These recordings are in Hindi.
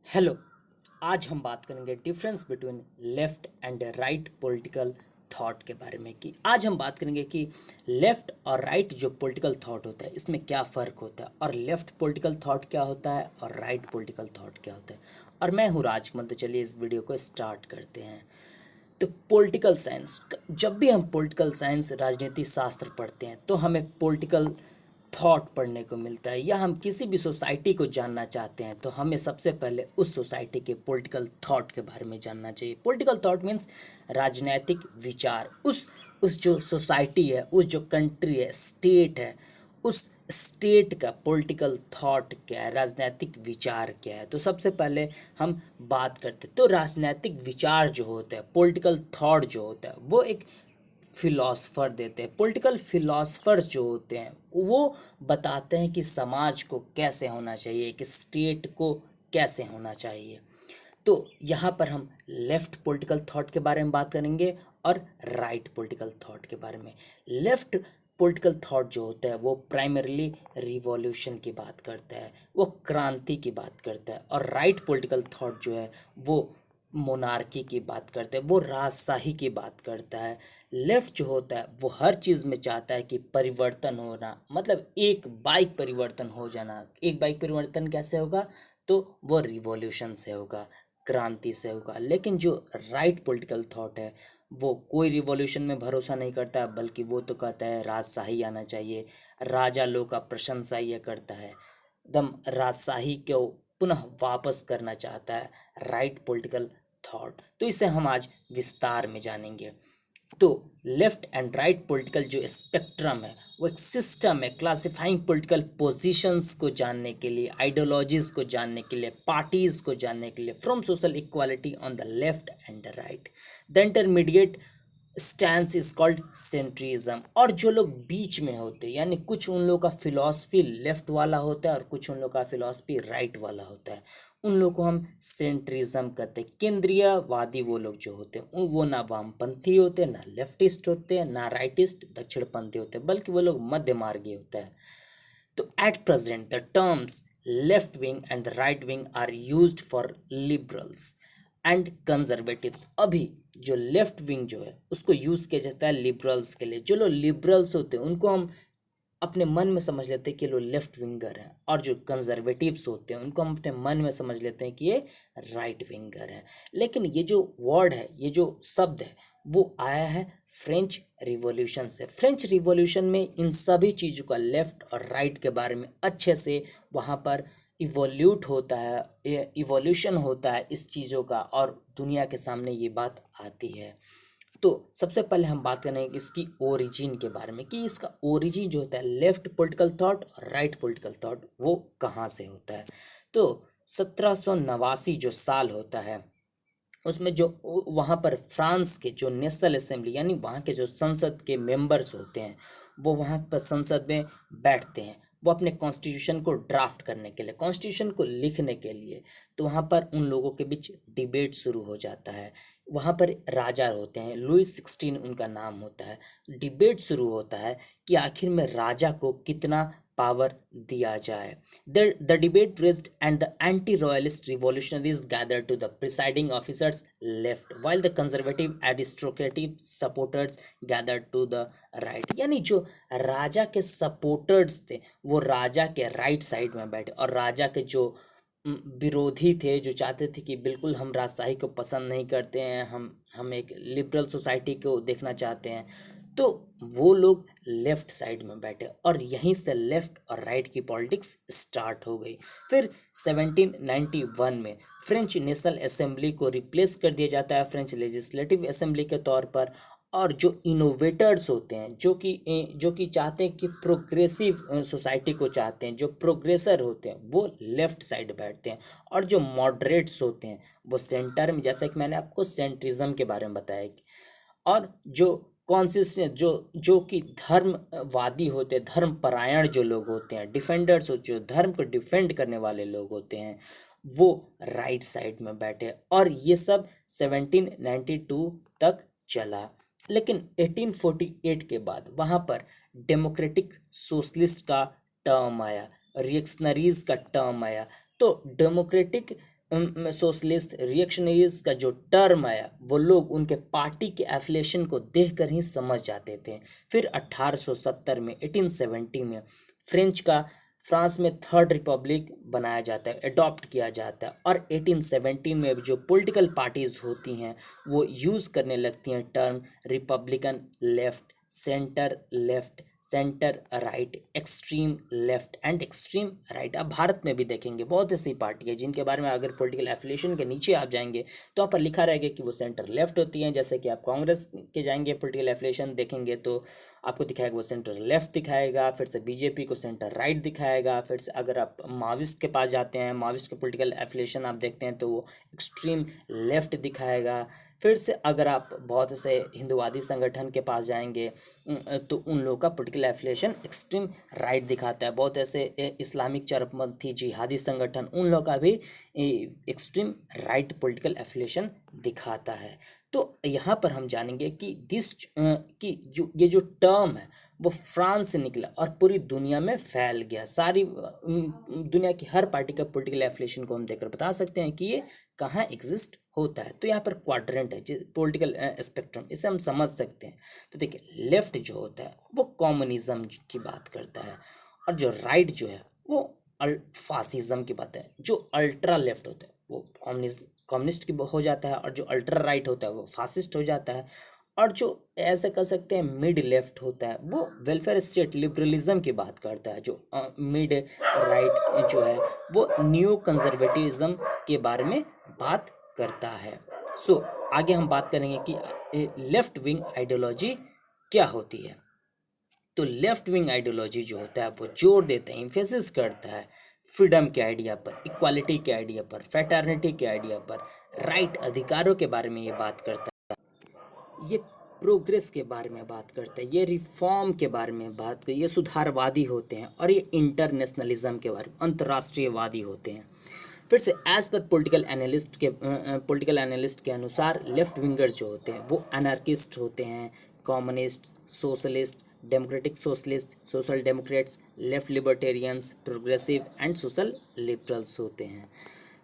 हेलो। आज हम बात करेंगे difference between left and right political thought के बारे में। कि आज हम बात करेंगे कि लेफ्ट और राइट जो पॉलिटिकल थॉट होता है इसमें क्या फ़र्क होता है, और लेफ्ट पॉलिटिकल थॉट क्या होता है और राइट पॉलिटिकल थॉट क्या होता है। और मैं हूँ राजकमल। तो चलिए इस वीडियो को स्टार्ट करते हैं। तो पॉलिटिकल साइंस, जब भी हम पॉलिटिकल साइंस राजनीति शास्त्र पढ़ते हैं तो हमें पॉलिटिकल थॉट पढ़ने को मिलता है, या हम किसी भी सोसाइटी को जानना चाहते हैं तो हमें सबसे पहले उस सोसाइटी के पॉलिटिकल थॉट के बारे में जानना चाहिए। पॉलिटिकल थॉट मीन्स राजनीतिक विचार। उस जो सोसाइटी है, उस जो कंट्री है, स्टेट है, उस स्टेट का पॉलिटिकल थॉट क्या है, राजनीतिक विचार क्या है। तो सबसे पहले हम बात करते हैं तो राजनीतिक विचार जो होता है, पॉलिटिकल थॉट जो होता है, वो एक फिलॉसफर देते हैं। पॉलिटिकल फिलॉसफर्स जो होते हैं वो बताते हैं कि समाज को कैसे होना चाहिए, कि स्टेट को कैसे होना चाहिए। तो यहाँ पर हम लेफ्ट पॉलिटिकल थॉट के बारे में बात करेंगे और राइट पॉलिटिकल थॉट के बारे में। लेफ्ट पॉलिटिकल थॉट जो होता है वो प्राइमरीली रिवॉल्यूशन की बात करता है, वो क्रांति की बात करता है। और राइट पॉलिटिकल थॉट जो है वो मोनार्की की बात करता है, वो राजशाही की बात करता है। लेफ्ट जो होता है वो हर चीज़ में चाहता है कि परिवर्तन होना, मतलब एक बाइक परिवर्तन हो जाना। एक बाइक परिवर्तन कैसे होगा? तो वो रिवॉल्यूशन से होगा, क्रांति से होगा। लेकिन जो राइट पॉलिटिकल थॉट है वो कोई रिवॉल्यूशन में भरोसा नहीं करता, बल्कि वो तो कहता है राजशाही आना चाहिए। राजा लोग का प्रशंसा ये करता है, एकदम राजशाही को पुनः वापस करना चाहता है राइट पॉलिटिकल थॉट। तो इसे हम आज विस्तार में जानेंगे। तो लेफ्ट एंड राइट पॉलिटिकल जो स्पेक्ट्रम है वो एक सिस्टम है क्लासिफाइंग पॉलिटिकल पोजीशंस को जानने के लिए, आइडियोलॉजीज को जानने के लिए, पार्टीज को जानने के लिए। From social equality on the left and the right, the intermediate stance is called centrism. और जो लोग बीच में होते हैं, यानी कुछ उन लोगों का फिलॉसफी लेफ्ट वाला होता है और कुछ उन लोगों का फिलॉसफी राइट वाला होता है, उन लोग को हम सेंट्रिज्म कहते हैं। केंद्रीयवादी वो लोग जो होते हैं वो ना वामपंथी होते हैं, ना लेफ्टिस्ट होते हैं, ना राइटिस्ट दक्षिणपंथी होते हैं, बल्कि वो लोग मध्य मार्गी होता है। तो at present the terms left wing and the right wing are used for liberals and conservatives. अभी जो लेफ्ट विंग जो है उसको यूज़ किया जाता है लिबरल्स के लिए। जो लोग लिबरल्स होते हैं उनको हम अपने मन में समझ लेते हैं कि ये लेफ्ट विंगर हैं, और जो कंजर्वेटिव्स होते हैं उनको हम अपने मन में समझ लेते हैं कि ये राइट विंगर हैं। लेकिन ये जो वर्ड है, ये जो शब्द है, वो आया है फ्रेंच रिवॉल्यूशन से। फ्रेंच रिवॉल्यूशन में इन सभी चीज़ों का लेफ्ट और राइट के बारे में अच्छे से वहाँ पर इवोल्यूट होता है, इवोल्यूशन होता है इस चीज़ों का, और दुनिया के सामने ये बात आती है। तो सबसे पहले हम बात करेंगे कि इसकी ओरिजिन के बारे में, कि इसका ओरिजिन जो होता है लेफ्ट पॉलिटिकल थॉट और राइट पॉलिटिकल थॉट वो कहाँ से होता है। तो 1789 जो साल होता है उसमें जो वहाँ पर फ्रांस के जो नेशनल असेंबली, यानी वहाँ के जो संसद के मेंबर्स होते हैं, वो वहाँ पर संसद में बैठते हैं। वो अपने कॉन्स्टिट्यूशन को ड्राफ्ट करने के लिए, कॉन्स्टिट्यूशन को लिखने के लिए। तो वहाँ पर उन लोगों के बीच डिबेट शुरू हो जाता है। वहाँ पर राजा होते हैं, लुइस 16 उनका नाम होता है। डिबेट शुरू होता है कि आखिर में राजा को कितना पावर दिया जाए। The debate raised and the anti-royalist revolutionaries gathered to the presiding officer's left, while the conservative aristocratic supporters gathered to the right। यानी जो राजा के सपोर्टर्स थे वो राजा के राइट साइड में बैठे, और राजा के जो विरोधी थे, जो चाहते थे कि बिल्कुल हम राजशाही को पसंद नहीं करते हैं, हम एक लिबरल सोसाइटी को देखना चाहते हैं, तो वो लोग लेफ्ट साइड में बैठे। और यहीं से लेफ्ट और राइट की पॉलिटिक्स स्टार्ट हो गई। फिर 1791 में फ्रेंच नेशनल असेंबली को रिप्लेस कर दिया जाता है फ्रेंच लेजिस्लेटिव असेंबली के तौर पर। और जो इनोवेटर्स होते हैं, जो कि चाहते हैं कि प्रोग्रेसिव सोसाइटी को चाहते हैं, जो प्रोग्रेसर होते हैं वो लेफ्ट साइड बैठते हैं, और जो मॉडरेट्स होते हैं वो सेंटर में, जैसा कि मैंने आपको सेंट्रिज्म के बारे में बताया। और जो कॉन्सिस जो जो कि धर्मवादी होते हैं, धर्मपरायण जो लोग होते हैं, डिफेंडर्स हो, जो धर्म को डिफेंड करने वाले लोग होते हैं, वो राइट साइड में बैठे। और ये सब 1792 तक चला। लेकिन 1848 के बाद वहाँ पर डेमोक्रेटिक सोशलिस्ट का टर्म आया, रिएक्शनरीज का टर्म आया। तो डेमोक्रेटिक सोशलिस्ट रिएक्शनरीज का जो टर्म आया वो लोग उनके पार्टी के एफिलिएशन को देखकर ही समझ जाते थे। फिर 1870 में 1870 में फ्रांस में थर्ड रिपब्लिक बनाया जाता है, अडॉप्ट किया जाता है, और 1870 में जो पॉलिटिकल पार्टीज होती हैं वो यूज़ करने लगती हैं term Republican left, centre left, centre right, extreme left and extreme right. अब भारत में भी देखेंगे बहुत ऐसी पार्टी है जिनके बारे में अगर पॉलिटिकल एफिलिएशन के नीचे आप जाएंगे तो वहाँ पर लिखा रहेगा कि वो सेंटर लेफ्ट होती हैं। जैसे कि आप कांग्रेस के जाएंगे पॉलिटिकल एफिलिएशन देखेंगे तो आपको दिखाएगा वो सेंटर लेफ्ट दिखाएगा, फिर से बीजेपी को सेंटर राइट दिखाएगा, फिर से अगर आप माविस्ट के पास जाते हैं, माविस्ट के पॉलिटिकल एफिलिएशन आप देखते हैं तो वो एक्सट्रीम लेफ्ट दिखाएगा। फिर से अगर आप बहुत से हिंदुवादी संगठन के पास जाएंगे तो उन लोगों का पॉलिटिकल एफिलिएशन एक्सट्रीम राइट दिखाता है। बहुत ऐसे इस्लामिक चरमपंथी जिहादी संगठन उन लोगों का भी एक्सट्रीम राइट पॉलिटिकल एफिलिएशन दिखाता है। तो यहाँ पर हम जानेंगे कि ये जो टर्म है वो फ्रांस से निकला और पूरी दुनिया में फैल गया। सारी दुनिया की हर पार्टी का पॉलिटिकल एफिलिएशन को हम देखकर बता सकते हैं कि ये कहाँ एग्जिस्ट होता है। तो यहाँ पर क्वाड्रेंट है पॉलिटिकल स्पेक्ट्रम, इसे हम समझ सकते हैं। तो देखिए लेफ्ट जो होता है वो कम्युनिज्म की बात करता है, और जो राइट जो है वो फासिज्म की बात है। जो अल्ट्रा लेफ्ट होता है वो कम्युनिस्ट की हो जाता है, और जो अल्ट्रा राइट होता है वो फासिस्ट हो जाता है, और जो ऐसे कर सकते हैं मिड लेफ्ट होता है वो वेलफेयर स्टेट लिबरलिज्म की बात करता है। जो मिड राइट जो है वो न्यू कंजर्वेटिज्म के बारे में बात करता है। सो आगे हम बात करेंगे कि लेफ्ट विंग आइडियोलॉजी क्या होती है। तो लेफ्ट विंग आइडियोलॉजी जो होता है वो जोर देता है, इम्फेसिस करता है फ्रीडम के आइडिया पर, इक्वालिटी के आइडिया पर, फ्रेटर्निटी के आइडिया पर, राइट अधिकारों के बारे में ये बात करता है, ये प्रोग्रेस के बारे में बात करता है, ये रिफॉर्म के बारे में बात करता है, ये सुधारवादी होते हैं, और ये इंटरनेशनलिज्म के बारे में अंतर्राष्ट्रीयवादी होते हैं। फिर से एज पर पॉलिटिकल एनालिस्ट के अनुसार लेफ्ट विंगर्स जो होते हैं वो अनार्किस्ट होते हैं, communist, socialist, democratic socialist, social Democrats, left libertarians, progressive and social liberals होते हैं।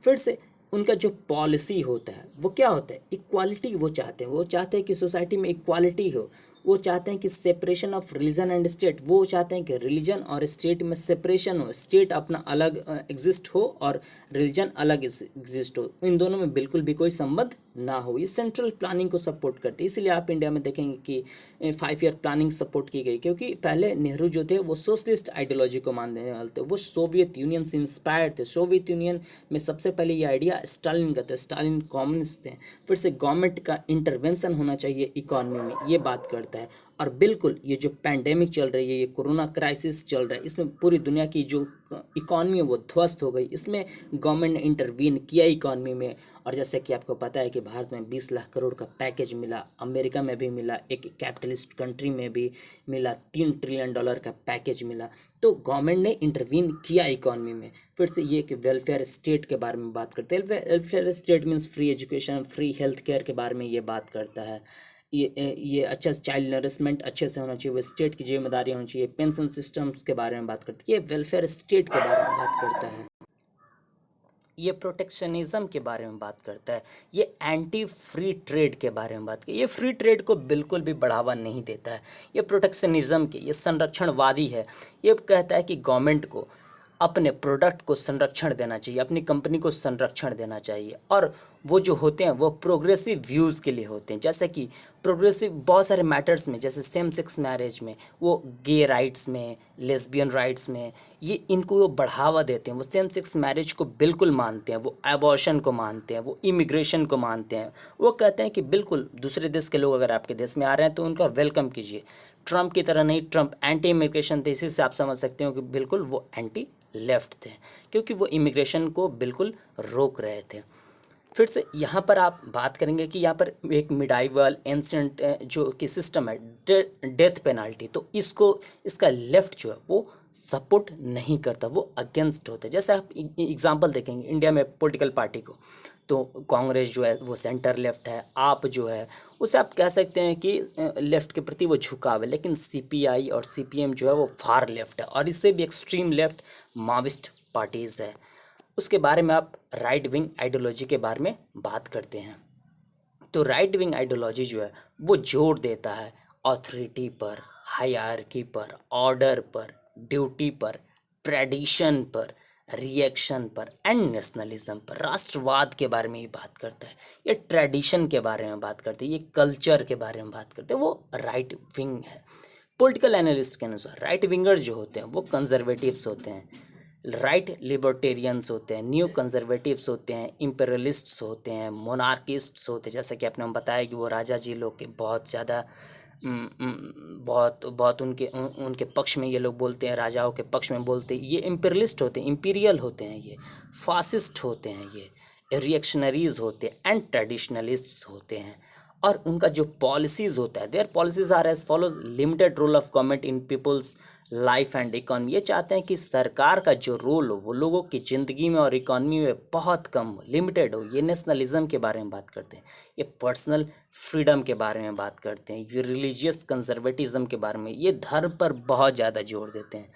फिर से उनका जो पॉलिसी होता है वो क्या होता है, इक्वालिटी वो चाहते हैं। वो चाहते हैं कि सोसाइटी में इक्वालिटी हो, वो चाहते हैं कि separation of religion and state, वो चाहते हैं कि रिलीजन और स्टेट में सेपरेशन हो, स्टेट अपना अलग एग्जिस्ट हो और रिलीजन अलग एग्जिस्ट हो, इन दोनों में बिल्कुल भी कोई संबंध ना हो। ये सेंट्रल प्लानिंग को सपोर्ट करती है। इसीलिए आप इंडिया में देखेंगे कि 5 ईयर प्लानिंग सपोर्ट की गई, क्योंकि पहले नेहरू जो थे वो सोशलिस्ट आइडियोलॉजी को मानने वाले थे, वो सोवियत यूनियन से इंस्पायर्ड थे। सोवियत यूनियन में सबसे पहले ये आइडिया स्टालिन का था, स्टालिन कम्युनिस्ट थे। फिर से गवर्नमेंट का इंटरवेंशन होना चाहिए इकोनॉमी में, ये बात करता है। और बिल्कुल ये जो पैंडेमिक चल रही है, ये कोरोना क्राइसिस चल रहा है, इसमें पूरी दुनिया की जो इकॉनमी है वो ध्वस्त हो गई, इसमें गवर्नमेंट ने इंटरवीन किया इकॉनमी में। और जैसे कि आपको पता है कि भारत में 20 लाख करोड़ का पैकेज मिला, अमेरिका में भी मिला, एक कैपिटलिस्ट कंट्री में भी मिला, $3 ट्रिलियन का पैकेज मिला। तो गवर्नमेंट ने इंटरवीन किया इकॉनमी में। फिर से ये कि वेलफेयर स्टेट के बारे में बात करते हैं। Welfare state means free education, free health care के बारे में ये बात करता है। ये अच्छा चाइल्ड नरिशमेंट अच्छे से होना चाहिए, वो स्टेट की जिम्मेदारी होनी चाहिए। पेंशन सिस्टम्स के बारे में बात करती है, ये वेलफेयर स्टेट के बारे में बात करता है। ये प्रोटेक्शनिज्म के बारे में बात करता है, ये एंटी फ्री ट्रेड के बारे में बात करता है। ये फ्री ट्रेड को बिल्कुल भी बढ़ावा नहीं देता है। ये प्रोटेक्शनिज्म के, ये संरक्षणवादी है। ये कहता है कि गवर्नमेंट को अपने प्रोडक्ट को संरक्षण देना चाहिए, अपनी कंपनी को संरक्षण देना चाहिए। और वो जो होते हैं वो प्रोग्रेसिव व्यूज़ के लिए होते हैं। जैसे कि प्रोग्रेसिव बहुत सारे मैटर्स में, जैसे सेम सेक्स मैरिज में, वो गे राइट्स में, लेस्बियन राइट्स में, ये इनको वो बढ़ावा देते हैं। वो सेम सेक्स मैरिज को बिल्कुल मानते हैं, वो एबॉर्शन को मानते हैं, वो इमिग्रेशन को मानते हैं। वो कहते हैं कि बिल्कुल दूसरे देश के लोग अगर आपके देश में आ रहे हैं तो उनका वेलकम कीजिए। ट्रम्प की तरह नहीं, ट्रम्प एंटी इमिग्रेशन थे, इसी से आप समझ सकते हो कि बिल्कुल वो एंटी लेफ्ट थे, क्योंकि वो इमिग्रेशन को बिल्कुल रोक रहे थे। फिर से यहाँ पर आप बात करेंगे कि यहाँ पर एक मिडाइवल एंशिएंट जो कि सिस्टम है डेथ पेनाल्टी, तो इसका लेफ्ट जो है वो सपोर्ट नहीं करता, वो अगेंस्ट होता है। जैसे आप एग्जांपल देखेंगे इंडिया में पॉलिटिकल पार्टी को, तो कांग्रेस जो है वो सेंटर लेफ्ट है, आप जो है उसे आप कह सकते हैं कि लेफ़्ट के प्रति वो झुकाव है। लेकिन सीपीआई और सीपीएम जो है वो फार लेफ्ट है, और इससे भी एक्सट्रीम लेफ्ट माविस्ट पार्टीज़ है। उसके बारे में आप राइट विंग आइडियोलॉजी के बारे में बात करते हैं। तो राइट विंग आइडियोलॉजी जो है वो जोर देता है ऑथोरिटी पर, हायरार्की पर, ऑर्डर पर, ड्यूटी पर, ट्रेडिशन पर, रिएक्शन पर एंड नेशनलिज्म पर, राष्ट्रवाद के बारे में ही बात करता है, ये ट्रेडिशन के बारे में बात करते हैं, ये कल्चर के बारे में बात करते हैं, वो राइट विंग है। पॉलिटिकल एनालिस्ट के अनुसार राइट विंगर्स जो होते हैं वो कंजर्वेटिव्स होते हैं, राइट लिबर्टेरियंस होते हैं, न्यू कंजर्वेटिव्स होते हैं, इम्पेरियलिस्ट्स होते हैं, मोनार्किस्ट्स होते हैं, जैसा कि आपने हम बताया कि वो राजा जी लोग के बहुत ज़्यादा बहुत बहुत उनके पक्ष में ये लोग बोलते हैं, राजाओं के पक्ष में बोलते हैं, ये इम्पेरियलिस्ट होते हैं, इम्पीरियल होते हैं, ये फासिस्ट होते हैं, ये रिएक्शनरीज होते हैं एंड ट्रेडिशनलिस्ट्स होते हैं। और उनका जो पॉलिसीज़ होता है, their policies are as follows, limited role of government in people's life and economy. ये चाहते हैं कि सरकार का जो रोल हो वो लोगों की ज़िंदगी में और इकॉनमी में बहुत कम हो, लिमिटेड हो। ये नेशनलिज्म के बारे में बात करते हैं, ये पर्सनल फ्रीडम के बारे में बात करते हैं, ये रिलीजियस कंजर्वेटिज्म के बारे में, ये धर्म पर बहुत ज़्यादा जोर देते हैं।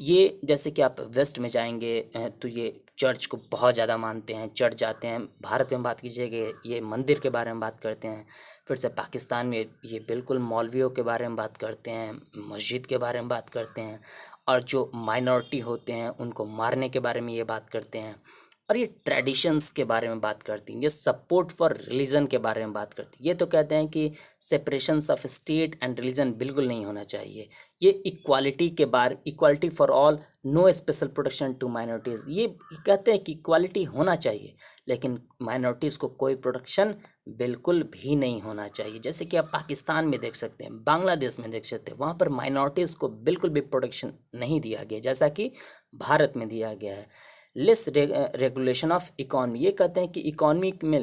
ये जैसे कि आप वेस्ट में जाएंगे तो ये चर्च को बहुत ज़्यादा मानते हैं, चर्च जाते हैं। भारत में बात कीजिएगा ये मंदिर के बारे में बात करते हैं। फिर से पाकिस्तान में ये बिल्कुल मौलवियों के बारे में बात करते हैं, मस्जिद के बारे में बात करते हैं, और जो माइनॉरिटी होते हैं उनको मारने के बारे में ये बात करते हैं। और ये ट्रेडिशंस के बारे में बात करती हैं, ये सपोर्ट फॉर रिलीजन के बारे में बात करती हैं। ये तो कहते हैं कि separations of state and religion बिल्कुल नहीं होना चाहिए। ये इक्वालिटी के बारे, equality for all, no special protection to minorities, ये कहते हैं कि इक्वालिटी होना चाहिए लेकिन माइनॉरिटीज़ को कोई प्रोटेक्शन बिल्कुल भी नहीं होना चाहिए। जैसे कि आप पाकिस्तान में देख सकते हैं, बांग्लादेश में देख सकते हैं, वहाँ पर माइनॉरिटीज़ को बिल्कुल भी प्रोटेक्शन नहीं दिया गया जैसा कि भारत में दिया गया है। लेस रेगुलेशन ऑफ इकॉनमी, ये कहते हैं कि इकॉनमी में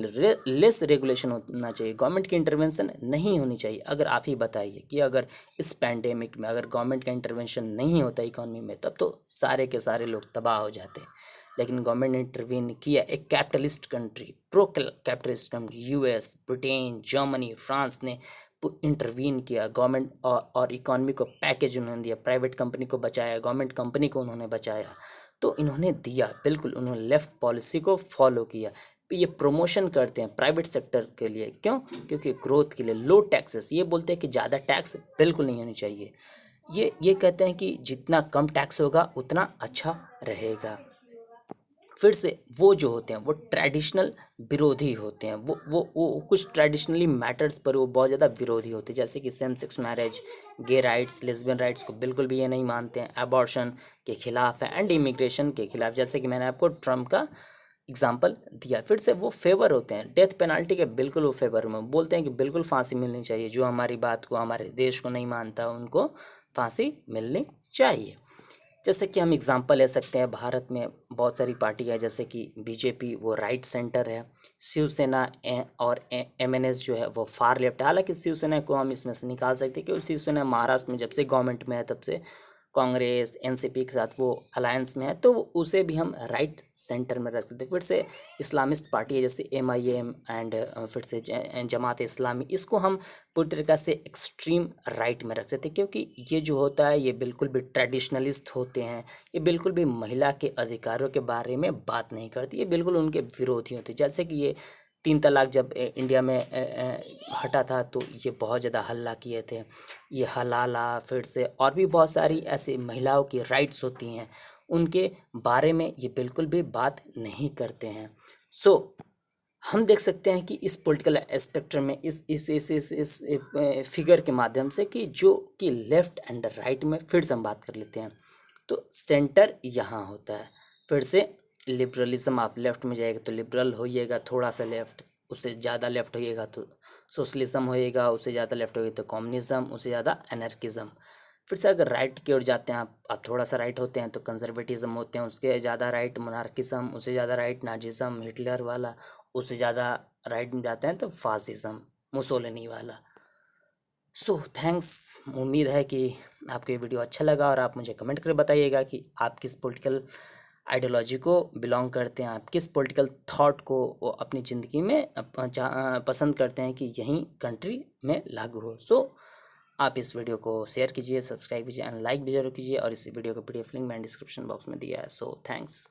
लेस रेगुलेशन होना चाहिए, गवर्नमेंट की इंटरवेंशन नहीं होनी चाहिए। अगर आप ही बताइए कि अगर इस पैंडेमिक में अगर गवर्नमेंट का इंटरवेंशन नहीं होता इकॉनमी में, तब तो सारे के सारे लोग तबाह हो जाते, लेकिन गवर्नमेंट ने इंटरवीन किया। एक capitalist country, pro capitalist country, US, Britain, Germany, France ने इंटरवीन किया गवर्नमेंट और इकॉनमी को पैकेज उन्होंने दिया, प्राइवेट कंपनी को बचाया, गवर्नमेंट कंपनी को उन्होंने बचाया। तो इन्होंने दिया, बिल्कुल उन्होंने लेफ्ट पॉलिसी को फॉलो किया। ये प्रमोशन करते हैं प्राइवेट सेक्टर के लिए, क्यों? क्योंकि ग्रोथ के लिए लो टैक्सेस, ये बोलते हैं कि ज़्यादा टैक्स बिल्कुल नहीं होनी चाहिए। ये कहते हैं कि जितना कम टैक्स होगा उतना अच्छा रहेगा। फिर से वो जो होते हैं वो ट्रेडिशनल विरोधी होते हैं, वो कुछ ट्रेडिशनली मैटर्स पर वो बहुत ज़्यादा विरोधी होते हैं, जैसे कि same sex marriage, gay rights, lesbian rights को बिल्कुल भी ये नहीं मानते हैं, अबॉर्शन के खिलाफ है एंड इमिग्रेशन के खिलाफ, जैसे कि मैंने आपको ट्रम्प का एग्जाम्पल दिया। फिर से वो फेवर होते हैं डेथ पेनाल्टी के, बिल्कुल वो फेवर में बोलते हैं कि बिल्कुल फांसी मिलनी चाहिए, जो हमारी बात को, हमारे देश को नहीं मानता उनको फांसी मिलनी चाहिए। जैसे कि हम एग्जांपल ले सकते हैं, भारत में बहुत सारी पार्टी है, जैसे कि बीजेपी वो राइट सेंटर है, शिवसेना और एमएनएस जो है वो फार लेफ्ट है। हालांकि शिवसेना को हम इसमें से निकाल सकते हैं क्योंकि शिवसेना महाराष्ट्र में जब से गवर्नमेंट में है तब से कांग्रेस एनसीपी के साथ वो अलायंस में है, तो उसे भी हम राइट सेंटर में रख सकते हैं। फिर से इस्लामिस्ट पार्टी है जैसे एमआईएम एंड फिर से जमात इस्लामी, इसको हम पूरी तरीक़ा से एक्सट्रीम राइट में रख सकते हैं, क्योंकि ये जो होता है ये बिल्कुल भी ट्रेडिशनलिस्ट होते हैं, ये बिल्कुल भी महिला के अधिकारों के बारे में बात नहीं करती, ये बिल्कुल उनके विरोधी होते हैं। जैसे कि ये 3 तलाक जब इंडिया में हटा था तो ये बहुत ज़्यादा हल्ला किए थे, ये हलाला, फिर से और भी बहुत सारी ऐसी महिलाओं की राइट्स होती हैं, उनके बारे में ये बिल्कुल भी बात नहीं करते हैं। सो हम देख सकते हैं कि इस पॉलिटिकल स्पेक्ट्रम में इस फिगर के माध्यम से कि जो कि लेफ़्ट एंड राइट में फिर से हम बात कर लेते हैं। तो सेंटर यहाँ होता है। फिर से लिबरलिज्म, आप लेफ़्ट में जाएगा तो लिबरल होइएगा, थोड़ा सा लेफ़्ट, उससे ज़्यादा लेफ़्ट होइएगा तो सोशलिज्म होइएगा, उससे ज़्यादा लेफ़्ट होइएगा तो कम्युनिज्म, उससे ज़्यादा एनर्किज्म। फिर से अगर राइट की ओर जाते हैं आप थोड़ा सा राइट होते हैं तो कंजर्वेटिज्म होते हैं, उसके ज़्यादा राइट मोनार्किज्म, उससे ज़्यादा राइट नाजिज्म हिटलर वाला, उससे ज़्यादा राइट में जाते हैं तो फासिज्म मुसोलिनी वाला। सो थैंक्स, उम्मीद है कि आपको ये वीडियो अच्छा लगा और आप मुझे कमेंट करके बताइएगा कि आप किस पॉलिटिकल आइडियोलॉजी को बिलोंग करते हैं, आप किस पॉलिटिकल थॉट को वो अपनी ज़िंदगी में पसंद करते हैं कि यहीं कंट्री में लागू हो। सो आप इस वीडियो को शेयर कीजिए, सब्सक्राइब कीजिए एंड लाइक भी जरूर कीजिए, और इस वीडियो का पीडीएफ लिंक मैंने डिस्क्रिप्शन बॉक्स में दिया है। So thanks.